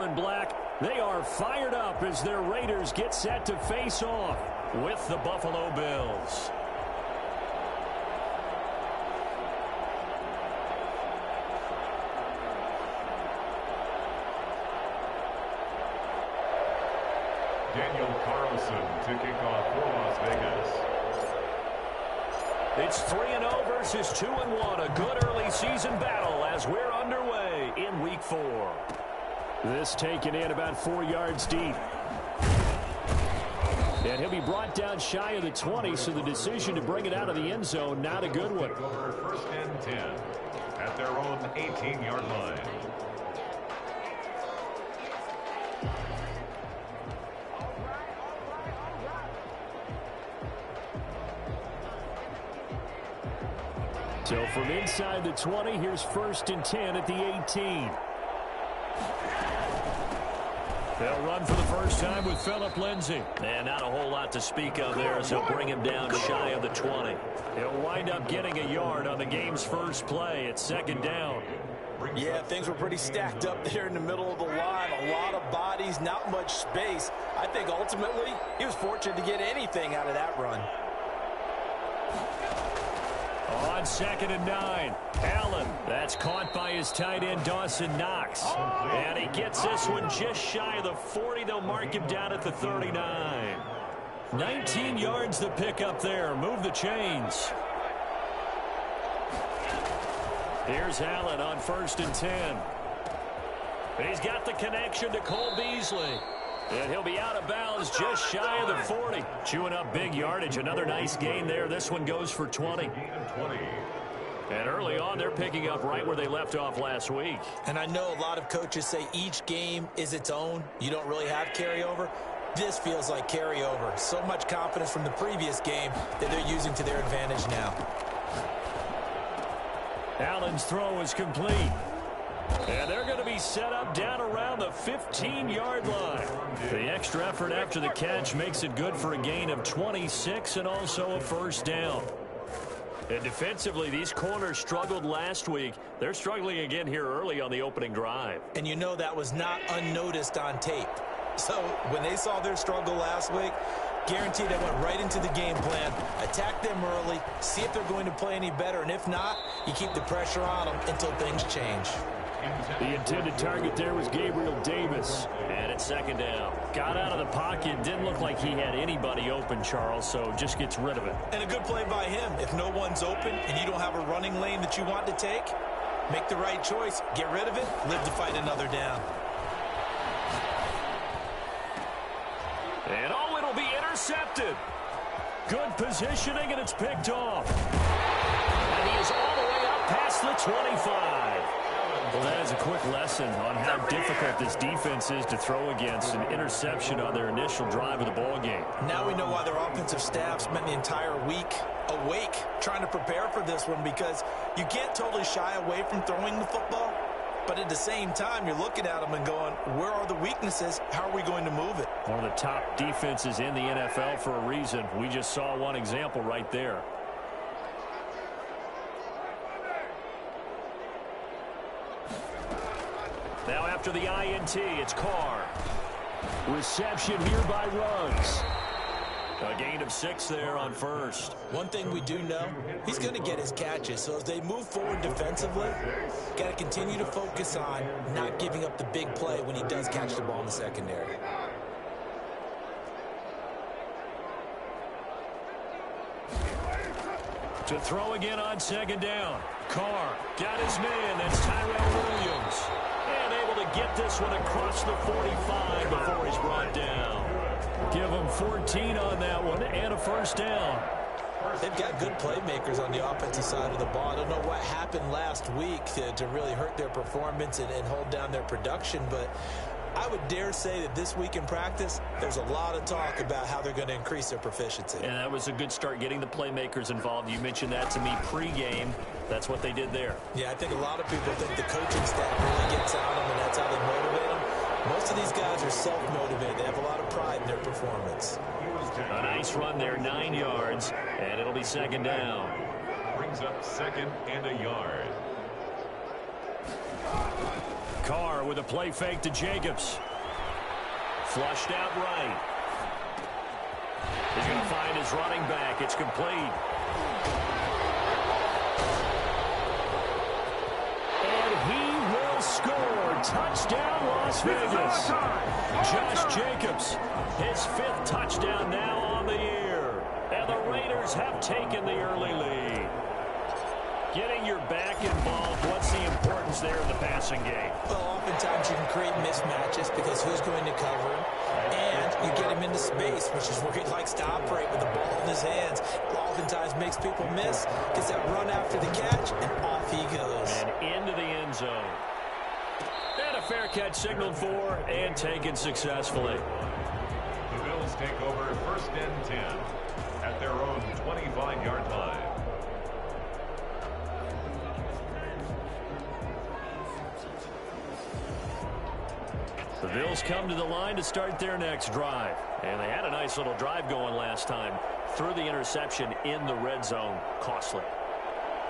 silver and black, they are fired up as their Raiders get set to face off with the Buffalo Bills. Daniel Carlson to kick off for Las Vegas. It's 3-0 versus 2-1. A good early season battle as we're underway in Week 4. This taken in about 4 yards deep. And he'll be brought down shy of the 20, so the decision to bring it out of the end zone, not a good one. First and 10 at their own 18-yard line. So from inside the 20, here's first and 10 at the 18. They'll run for the first time with Phillip Lindsay. And not a whole lot to speak of there, as he'll bring him down shy of the 20. He'll wind up getting a yard on the game's first play. It's second down. Yeah, things were pretty stacked up there in the middle of the line. A lot of bodies, not much space. I think ultimately he was fortunate to get anything out of that run. On 2nd and 9, Allen. That's caught by his tight end, Dawson Knox. And he gets this one just shy of the 40. They'll mark him down at the 39. 19 yards the pick up there. Move the chains. Here's Allen on 1st and 10. He's got the connection to Cole Beasley. And he'll be out of bounds just shy of the 40. Chewing up big yardage. Another nice gain there. This one goes for 20. And early on, they're picking up right where they left off last week. And I know a lot of coaches say each game is its own. You don't really have carryover. This feels like carryover. So much confidence from the previous game that they're using to their advantage now. Allen's throw is complete. And they're going to be set up down around the 15-yard line. The extra effort after the catch makes it good for a gain of 26 and also a first down. And defensively, these corners struggled last week. They're struggling again here early on the opening drive. And you know that was not unnoticed on tape. So when they saw their struggle last week, guaranteed they went right into the game plan, attack them early, see if they're going to play any better, and if not, you keep the pressure on them until things change. The intended target there was Gabriel Davis. And it's second down. Got out of the pocket. Didn't look like he had anybody open, Charles, so just gets rid of it. And a good play by him. If no one's open and you don't have a running lane that you want to take, make the right choice. Get rid of it. Live to fight another down. And oh, it'll be intercepted. Good positioning, and it's picked off. And he is all the way up past the 25. Well, that is a quick lesson on how difficult this defense is to throw against. An interception on their initial drive of the ball game. Now we know why their offensive staff spent the entire week awake trying to prepare for this one, because you can't totally shy away from throwing the football. But at the same time, you're looking at them and going, where are the weaknesses? How are we going to move it? One of the top defenses in the NFL for a reason. We just saw one example right there. Now after the INT, it's Carr. Reception here by Ruggs. A gain of 6 there on first. One thing we do know, he's going to get his catches. So as they move forward defensively, got to continue to focus on not giving up the big play when he does catch the ball in the secondary. To throw again on second down. Carr got his man. That's Tyrell Williams. And able to get this one across the 45 before he's brought down. Give him 14 on that one and a first down. They've got good playmakers on the offensive side of the ball. I don't know what happened last week to really hurt their performance and hold down their production, but I would dare say that this week in practice, there's a lot of talk about how they're going to increase their proficiency. And that was a good start, getting the playmakers involved. You mentioned that to me pregame. That's what they did there. Yeah, I think a lot of people think the coaching staff really gets out of them, and that's how they motivate them. Most of these guys are self-motivated. They have a lot of pride in their performance. A nice run there, 9 yards, and it'll be second down. Brings up second and a yard. Carr Carr with a play fake to Jacobs. Flushed out right. He's going to find his running back. It's complete. And he will score. Touchdown, Las Vegas. Josh Jacobs, his 5th touchdown now on the year. And the Raiders have taken the early lead. Getting your back involved, what's the importance there in the passing game? Well, oftentimes you can create mismatches because who's going to cover him? And you get him into space, which is where he likes to operate with the ball in his hands. It oftentimes makes people miss, gets that run after the catch, and off he goes. And into the end zone. And a fair catch signaled for and taken successfully. The Bills take over 1st and 10 at their own 25-yard line. The Bills come to the line to start their next drive. And they had a nice little drive going last time. Threw the interception in the red zone. Costly.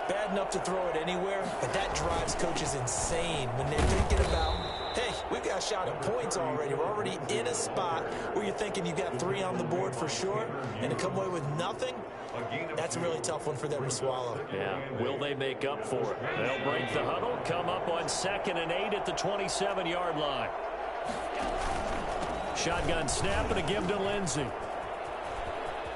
Bad enough to throw it anywhere, but that drives coaches insane when they're thinking about, hey, we've got a shot at points already. We're already in a spot where you're thinking you got 3 on the board for sure, and to come away with nothing, that's a really tough one for them to swallow. Yeah, will they make up for it? They'll break the huddle, come up on 2nd and 8 at the 27-yard line. Shotgun snap and a give to Lindsey.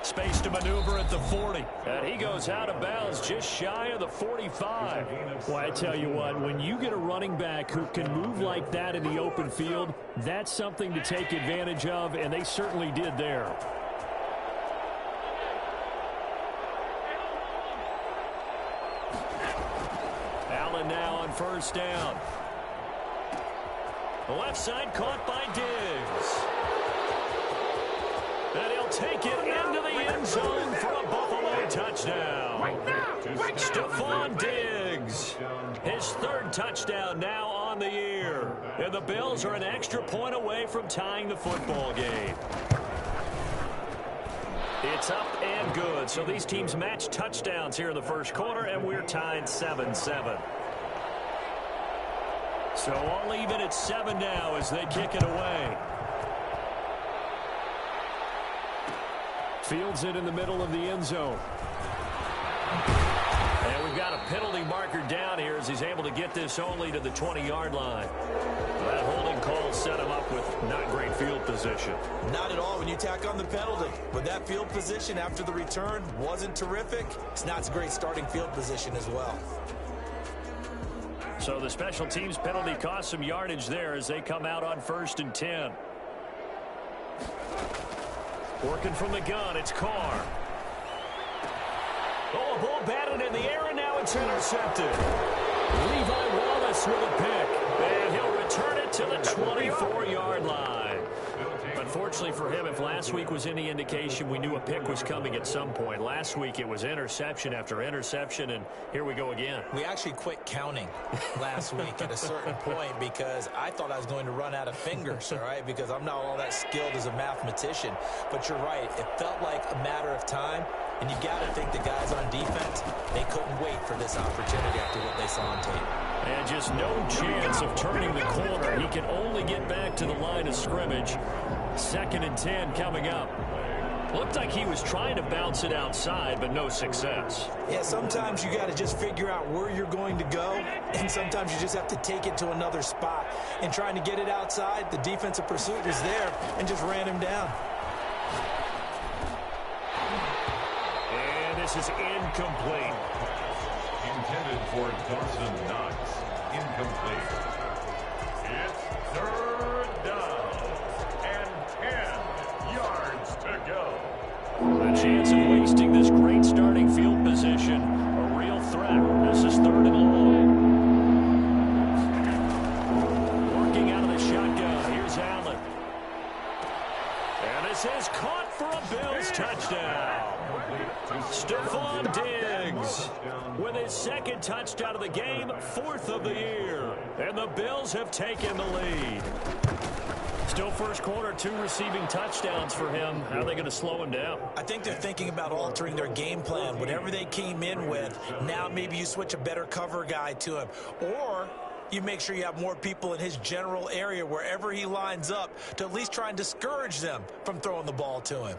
Space to maneuver at the 40. And he goes out of bounds just shy of the 45. Well, I tell you what, when you get a running back who can move like that in the open field, that's something to take advantage of, and they certainly did there. Allen now on 1st down. The left side caught by Diggs. And he'll take it into the end zone for a Buffalo touchdown. Stephon Diggs, his 3rd touchdown now on the year. And the Bills are an extra point away from tying the football game. It's up and good. So these teams match touchdowns here in the 1st quarter, and we're tied 7-7. So all even at 7 now as they kick it away. Fields it in the middle of the end zone. And we've got a penalty marker down here as he's able to get this only to the 20-yard line. That holding call set him up with not great field position. Not at all when you tack on the penalty. But that field position after the return wasn't terrific. It's not a great starting field position as well. So the special teams penalty cost some yardage there as they come out on 1st and 10. Working from the gun, it's Carr. Oh, a ball batted in the air, and now it's intercepted. Levi Wallace with a pick, and he'll return it to the 24-yard line. Unfortunately for him, if last week was any indication, we knew a pick was coming at some point. Last week it was interception after interception, and here we go again. We actually quit counting last week at a certain point because I thought I was going to run out of fingers, all right, because I'm not all that skilled as a mathematician. But you're right. It felt like a matter of time, and you got to think the guys on defense, they couldn't wait for this opportunity after what they saw on tape. And just no chance of turning the corner. He can only get back to the line of scrimmage. 2nd and 10 coming up. Looked like he was trying to bounce it outside, but no success. Yeah, sometimes you got to just figure out where you're going to go, and sometimes you just have to take it to another spot. And trying to get it outside, the defensive pursuit was there and just ran him down. And this is incomplete. Intended for Dawson Knox. Incomplete. It's 3rd down and 10 yards to go. A chance of wasting this great starting field position. A real threat. This is 3rd and long. Working out of the shotgun. Here's Allen. And this is caught for a Bills touchdown. Stephon Diggs with his 2nd touchdown of the game, 4th of the year. And the Bills have taken the lead. Still 1st quarter, 2 receiving touchdowns for him. How are they going to slow him down? I think they're thinking about altering their game plan. Whatever they came in with, now maybe you switch a better cover guy to him. Or you make sure you have more people in his general area wherever he lines up to at least try and discourage them from throwing the ball to him.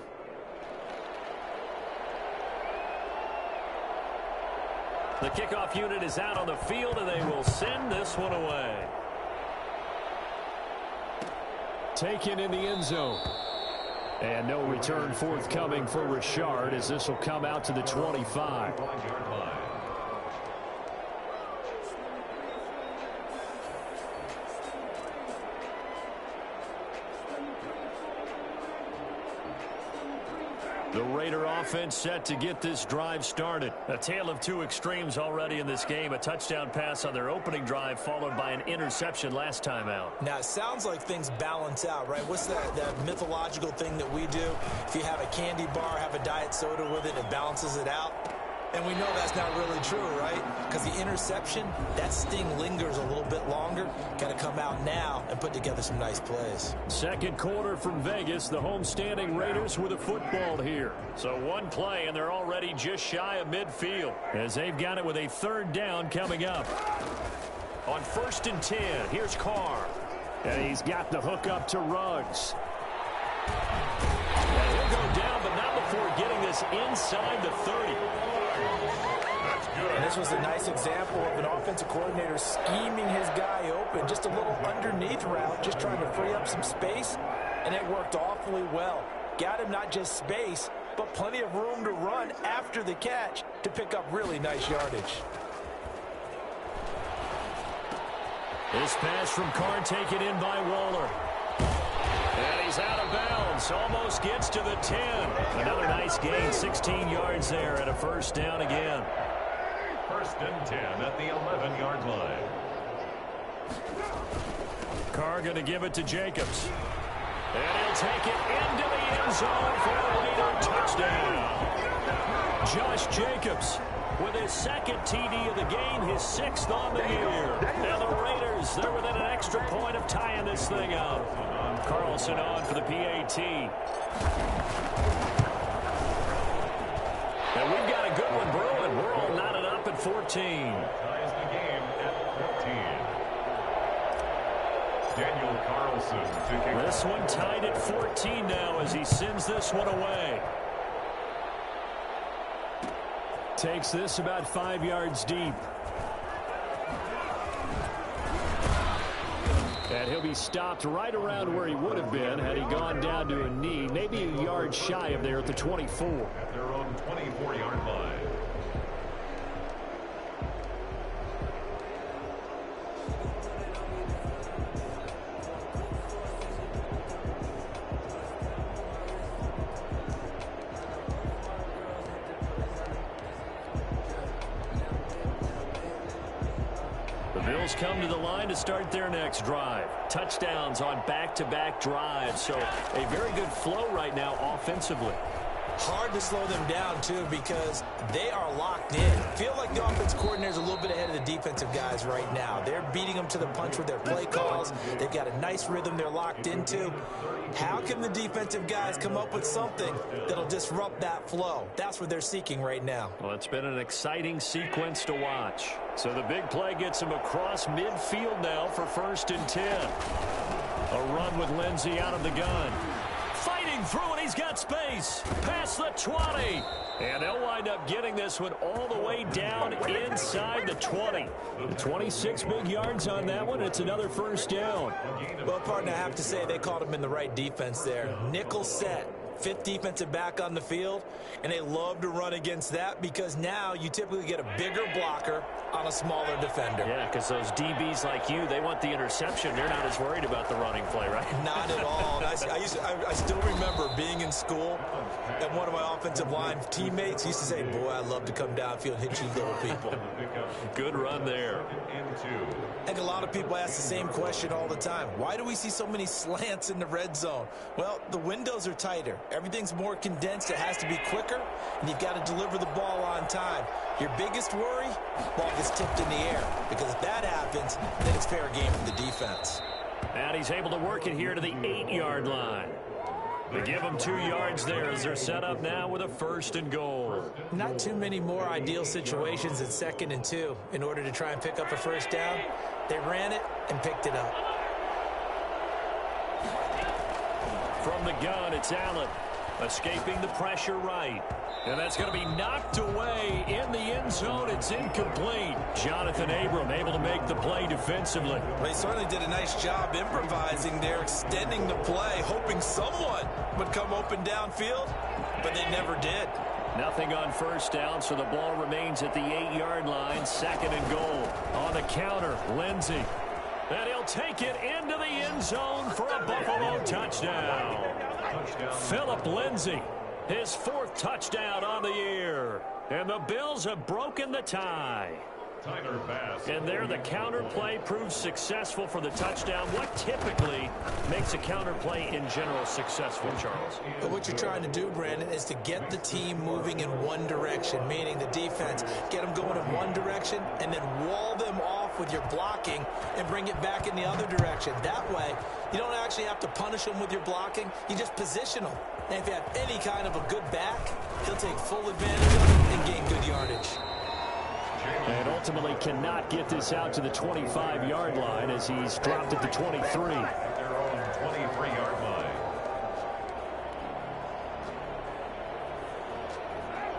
The kickoff unit is out on the field, and they will send this one away. Taken in the end zone. And no return forthcoming for Richard, as this will come out to the 25. The Raider offense set to get this drive started. A tale of two extremes already in this game. A touchdown pass on their opening drive, followed by an interception last time out. Now, it sounds like things balance out, right? What's that mythological thing that we do? If you have a candy bar, have a diet soda with it, it balances it out. And we know that's not really true, right? Because the interception, that sting lingers a little bit longer. Got to come out now and put together some nice plays. Second quarter from Vegas. The homestanding Raiders with a football here. So one play, and they're already just shy of midfield, as they've got it with a third down coming up. On 1st and 10, here's Carr. And he's got the hook up to Ruggs. And he'll go down, but not before getting this inside the 30. And this was a nice example of an offensive coordinator scheming his guy open. Just a little underneath route, just trying to free up some space, and it worked awfully well. Got him not just space, but plenty of room to run after the catch to pick up really nice yardage. This pass from Carr taken in by Waller. And he's out of bounds. Almost gets to the 10. Another nice gain, 16 yards there, and a first down again. 1st and 10 at the 11-yard line. Carr going to give it to Jacobs. And he'll take it into the end zone for a Raider touchdown. Josh Jacobs with his second TD of the game, his 6th on the year. And the Raiders, they're within an extra point of tying this thing up. Carlson on for the PAT. And we've got a good one brewing. We're all knotted up at 14. Ties the game at 14. Daniel Carlson to kick. This one tied at 14 now as he sends this one away. Takes this about 5 yards deep. And he'll be stopped right around where he would have been had he gone down to a knee, maybe a yard shy of there at the 24. At their own 24-yard line. Bills come to the line to start their next drive. Touchdowns on back-to-back drives. So a very good flow right now offensively. Hard to slow them down, too, because they are locked in. Feel like the offense coordinator is a little bit ahead of the defensive guys right now. They're beating them to the punch with their play calls. They've got a nice rhythm they're locked into. How can the defensive guys come up with something that'll disrupt that flow? That's what they're seeking right now. Well, it's been an exciting sequence to watch. So the big play gets him across midfield now for 1st and 10. A run with Lindsey out of the gun. Fighting through, and he's got space. Past the 20. And they'll wind up getting this one all the way down inside the 20. 26 big yards on that one. It's another first down. Well, partner, I have to say they called him in the right defense there. Nickel set. 5th defensive back on the field, and they love to run against that because now you typically get a bigger blocker on a smaller defender. Yeah, because those DBs like you, they want the interception. They're not as worried about the running play, right? Not at all. I still remember being in school, and one of my offensive line teammates used to say, boy, I love to come downfield and hit you little people. Good run there. I think a lot of people ask the same question all the time. Why do we see so many slants in the red zone? Well, the windows are tighter. Everything's more condensed. It has to be quicker, and you've got to deliver the ball on time. Your biggest worry, ball gets tipped in the air, because if that happens, then it's fair game for the defense. And he's able to work it here to the 8-yard line. They give them 2 yards there as they're set up now with a 1st and goal. Not too many more ideal situations at 2nd and 2 in order to try and pick up a 1st down. They ran it and picked it up. From the gun, it's Allen. Escaping the pressure right. And that's going to be knocked away in the end zone. It's incomplete. Jonathan Abram able to make the play defensively. They certainly did a nice job improvising there, extending the play, hoping someone would come open downfield, but they never did. Nothing on 1st down, so the ball remains at the 8-yard line. 2nd and goal. On the counter, Lindsey. And he'll take it into the end zone for a Buffalo touchdown. Philip Lindsey, his 4th touchdown on the year. And the Bills have broken the tie. And there the counter play proves successful for the touchdown. What typically makes a counter play in general successful, Charles? But what you're trying to do, Brandon, is to get the team moving in one direction, meaning the defense, get them going in one direction and then wall them off with your blocking and bring it back in the other direction. That way, you don't actually have to punish them with your blocking. You just position them. And if you have any kind of a good back, he'll take full advantage of it and gain good yardage. And ultimately cannot get this out to the 25-yard line as he's dropped at the 23. Their own 23-yard line.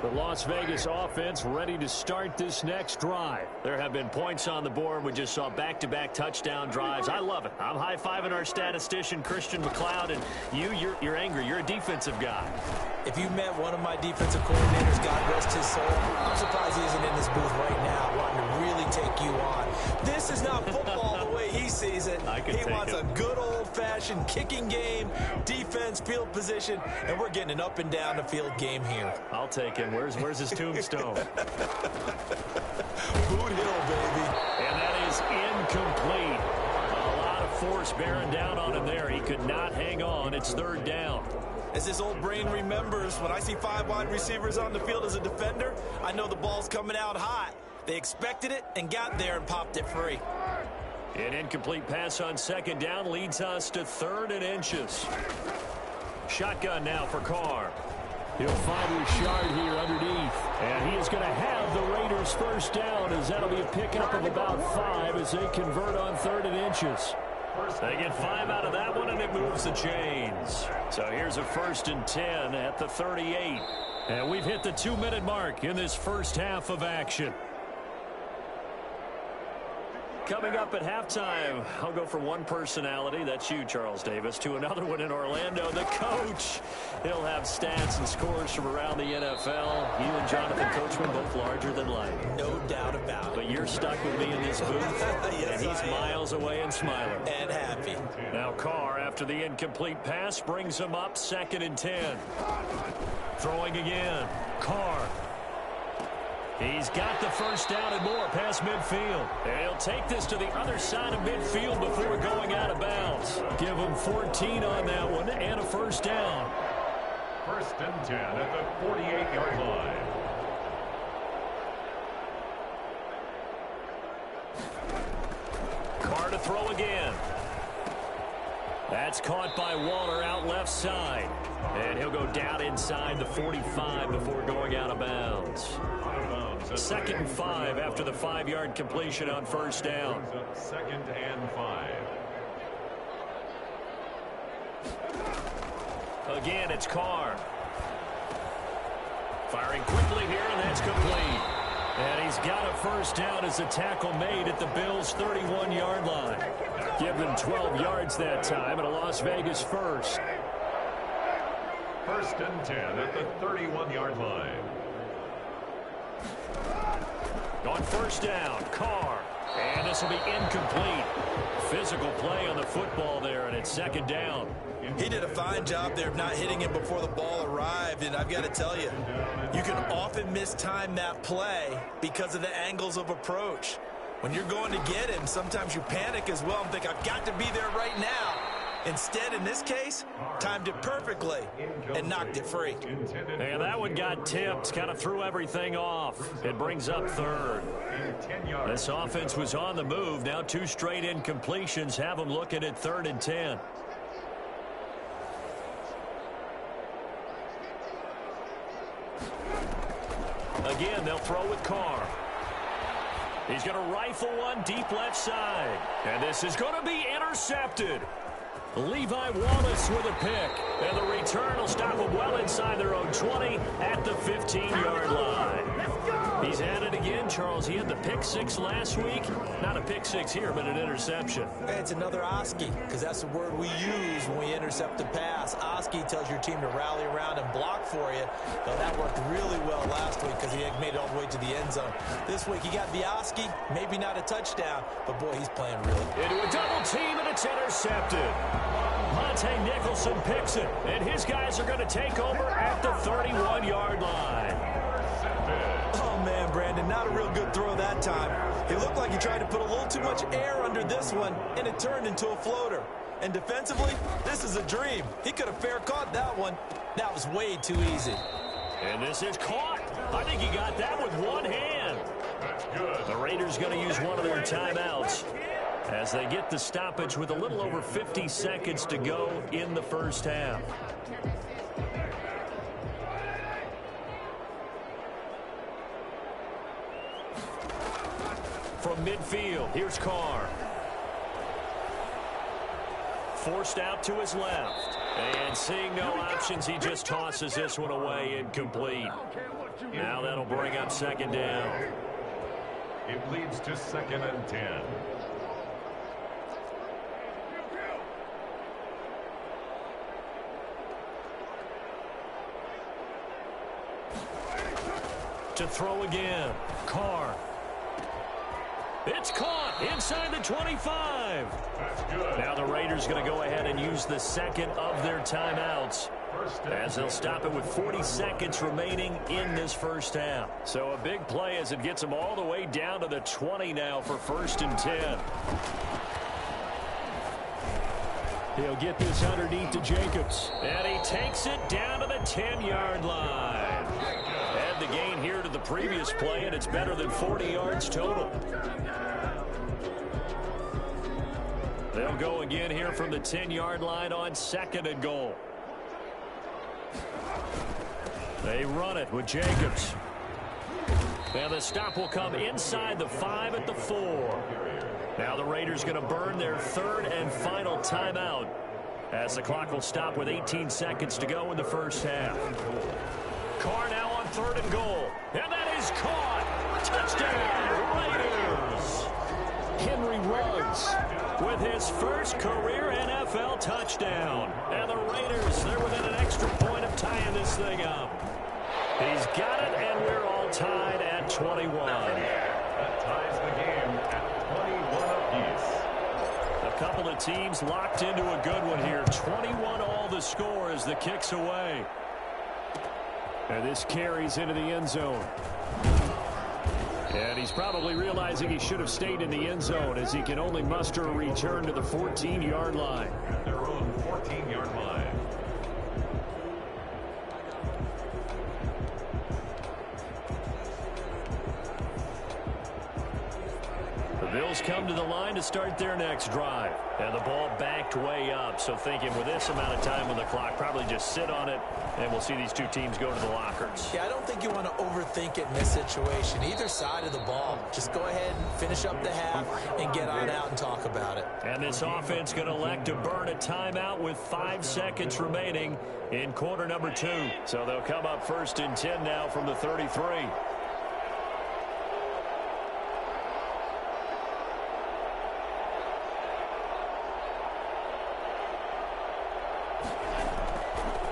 The Las Vegas offense ready to start this next drive. There have been points on the board. We just saw back-to-back touchdown drives. I love it. I'm high-fiving our statistician, Christian McLeod, and you're angry. You're a defensive guy. If you met one of my defensive coordinators, God rest his soul, I'm surprised he isn't in this booth right now wanting to really take you on. This is not football the way he sees it. He wants a good old-fashioned kicking game, defense, field position, and we're getting an up and down the field game here. I'll take him. Where's his tombstone? Boot Hill, baby. And that is incomplete. A lot of force bearing down on him there. He could not hang on. It's 3rd down. As this old brain remembers, when I see 5 wide receivers on the field as a defender, I know the ball's coming out hot. They expected it and got there and popped it free. An incomplete pass on 2nd down leads us to 3rd and inches. Shotgun now for Carr. He'll find Richard here underneath. And he is going to have the Raiders 1st down as that'll be a pickup of about 5 as they convert on 3rd and inches. They get 5 out of that one, and it moves the chains. So here's a 1st and 10 at the 38. And we've hit the 2-minute mark in this first half of action. Coming up at halftime, I'll go from one personality, that's you, Charles Davis, to another one in Orlando, the coach. He'll have stats and scores from around the NFL. You and Jonathan Coachman, both larger than life. No doubt about it. But you're stuck with me in this booth, Yes, and he's miles away and smiling. And happy. Now Carr, after the incomplete pass, brings him up 2nd and 10. Throwing again. Carr. He's got the 1st down and more past midfield. And he'll take this to the other side of midfield before going out of bounds. Give him 14 on that one and a 1st down. 1st and 10 at the 48-yard line. Carr to throw again. That's caught by Waller out left side. And he'll go down inside the 45 before going out of bounds. 2nd and 5 after the 5-yard completion on 1st down. 2nd and 5. Again, it's Carr. Firing quickly here, and that's complete. And he's got a 1st down as the tackle made at the Bills' 31-yard line. Give them 12 yards that time, and a Las Vegas 1st. 1st and 10 at the 31-yard line. On 1st down, Carr. And this will be incomplete. Physical play on the football there, and it's 2nd down. He did a fine job there of not hitting him before the ball arrived, and I've got to tell you, you can often mistime that play because of the angles of approach. When you're going to get him, sometimes you panic as well and think, I've got to be there right now. Instead, in this case, timed it perfectly and knocked it free. And that one got tipped, kind of threw everything off. It brings up 3rd. This offense was on the move. Now 2 straight incompletions have them looking at 3rd and 10. Again, they'll throw with Carr. He's going to rifle one deep left side. And this is going to be intercepted. Levi Wallace with a pick. And the return will stop them well inside their own 20 at the 15-yard line. He's at it again, Charles. He had the pick six last week. Not a pick six here, but an interception. It's another Oski, because that's the word we use when we intercept a pass. Oski tells your team to rally around and block for you. Though that worked really well last week because he made it all the way to the end zone. This week he got the Oski, maybe not a touchdown, but boy, he's playing really good. Into a double team, and it's intercepted. Monte Nicholson picks it, and his guys are going to take over at the 31-yard line. Oh, man, Brandon, not a real good throw that time. It looked like he tried to put a little too much air under this one, and it turned into a floater. And defensively, this is a dream. He could have fair caught that one. That was way too easy. And this is caught. I think he got that with one hand. That's good. The Raiders going to use one of their timeouts as they get the stoppage with a little over 50 seconds to go in the first half. From midfield, here's Carr. Forced out to his left. And seeing no options, he just tosses this one away incomplete. Now that'll bring up second down. It leads to 2nd and 10. To throw again. Carr. It's caught inside the 25. That's good. Now the Raiders going to go ahead and use the second of their timeouts as they'll stop it with 40 seconds remaining in this first half. So a big play as it gets them all the way down to the 20 now for 1st and 10. He'll get this underneath to Jacobs. And he takes it down to the 10-yard line. Add the gain here to the previous play, and it's better than 40 yards total. They'll go again here from the 10-yard line on 2nd and goal. They run it with Jacobs. And the stop will come inside the 5 at the 4. Now the Raiders going to burn their 3rd and final timeout as the clock will stop with 18 seconds to go in the first half. Carr now on 3rd and goal. And that is caught. Touchdown, Raiders. Henry Ruggs with his first career NFL touchdown. And the Raiders, they're within an extra point of tying this thing up. He's got it, and we're all tied at 21. That ties the game at 21 apiece. A couple of teams locked into a good one here. 21 all the score as the kick's away. And this carries into the end zone. And he's probably realizing he should have stayed in the end zone as he can only muster a return to the 14-yard line. At their own 14-yard line. The Bills come to the line to start their next drive. And the ball backed way up. So thinking with this amount of time on the clock, probably just sit on it, and we'll see these two teams go to the lockers. Yeah, I don't think you want to overthink it in this situation. Either side of the ball. Just go ahead and finish up the half and get on out and talk about it. And this offense going to elect to burn a timeout with 5 seconds remaining in quarter number 2. So they'll come up 1st and 10 now from the 33.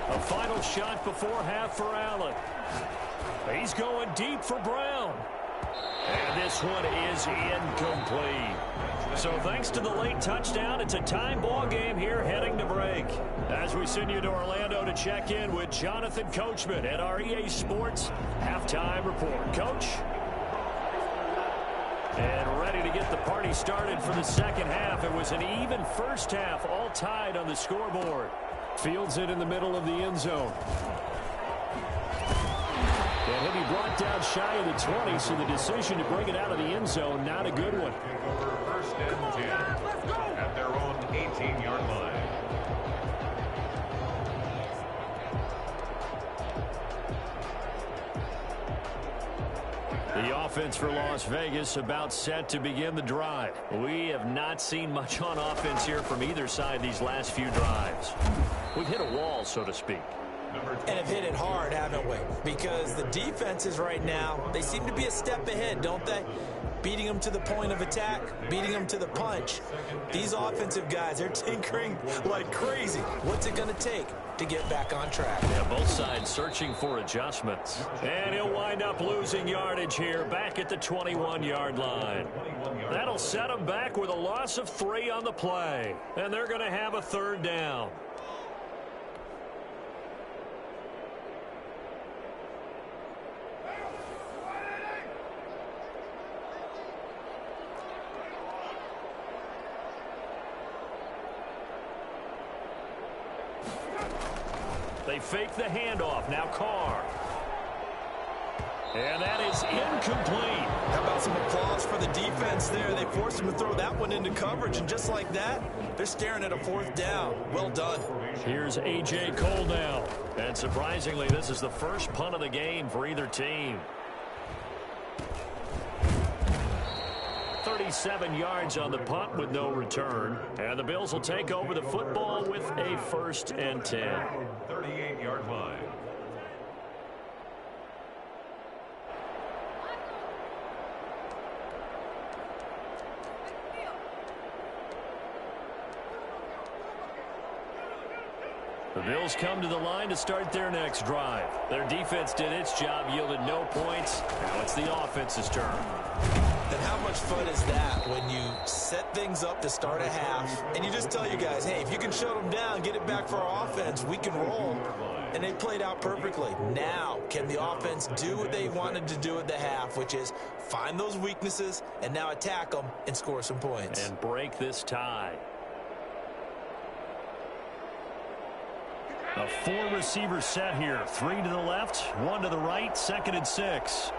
A final shot before half for Allen. He's going deep for Brown. And this one is incomplete. So thanks to the late touchdown, it's a time ball game here heading to break. As we send you to Orlando to check in with Jonathan Coachman at our EA Sports Halftime Report. Coach? And ready to get the party started for the second half. It was an even first half, all tied on the scoreboard. Fields it in the middle of the end zone. And he'll be brought down shy of the 20, so the decision to bring it out of the end zone, not a good one. Take over 1st and 10 at their own 18-yard line. The offense for Las Vegas about set to begin the drive. We have not seen much on offense here from either side these last few drives. We've hit a wall, so to speak. And have hit it hard, haven't we? Because the defenses right now, they seem to be a step ahead, don't they? Beating them to the point of attack, beating them to the punch. These offensive guys, they're tinkering like crazy. What's it going to take to get back on track? Yeah, both sides searching for adjustments. And he'll wind up losing yardage here back at the 21-yard line. That'll set him back with a loss of 3 on the play. And they're going to have a 3rd down. They fake the handoff. Now Carr. And that is incomplete. How about some applause for the defense there? They forced him to throw that one into coverage, and just like that, they're staring at a 4th down. Well done. Here's A.J. Cole now. And surprisingly, this is the first punt of the game for either team. 37 yards on the punt with no return. And the Bills will take over the football with a 1st and 10. 38-yard line. The Bills come to the line to start their next drive. Their defense did its job, yielded no points. Now it's the offense's turn. And how much fun is that when you set things up to start a half and you just tell your guys, hey, if you can shut them down, get it back for our offense, we can roll. And they played out perfectly. Now, can the offense do what they wanted to do at the half, which is find those weaknesses and now attack them and score some points. And break this tie. A 4-receiver set here. 3 to the left, 1 to the right, 2nd and 6.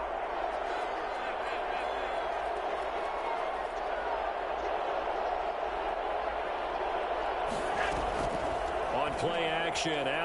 On play action, Allen.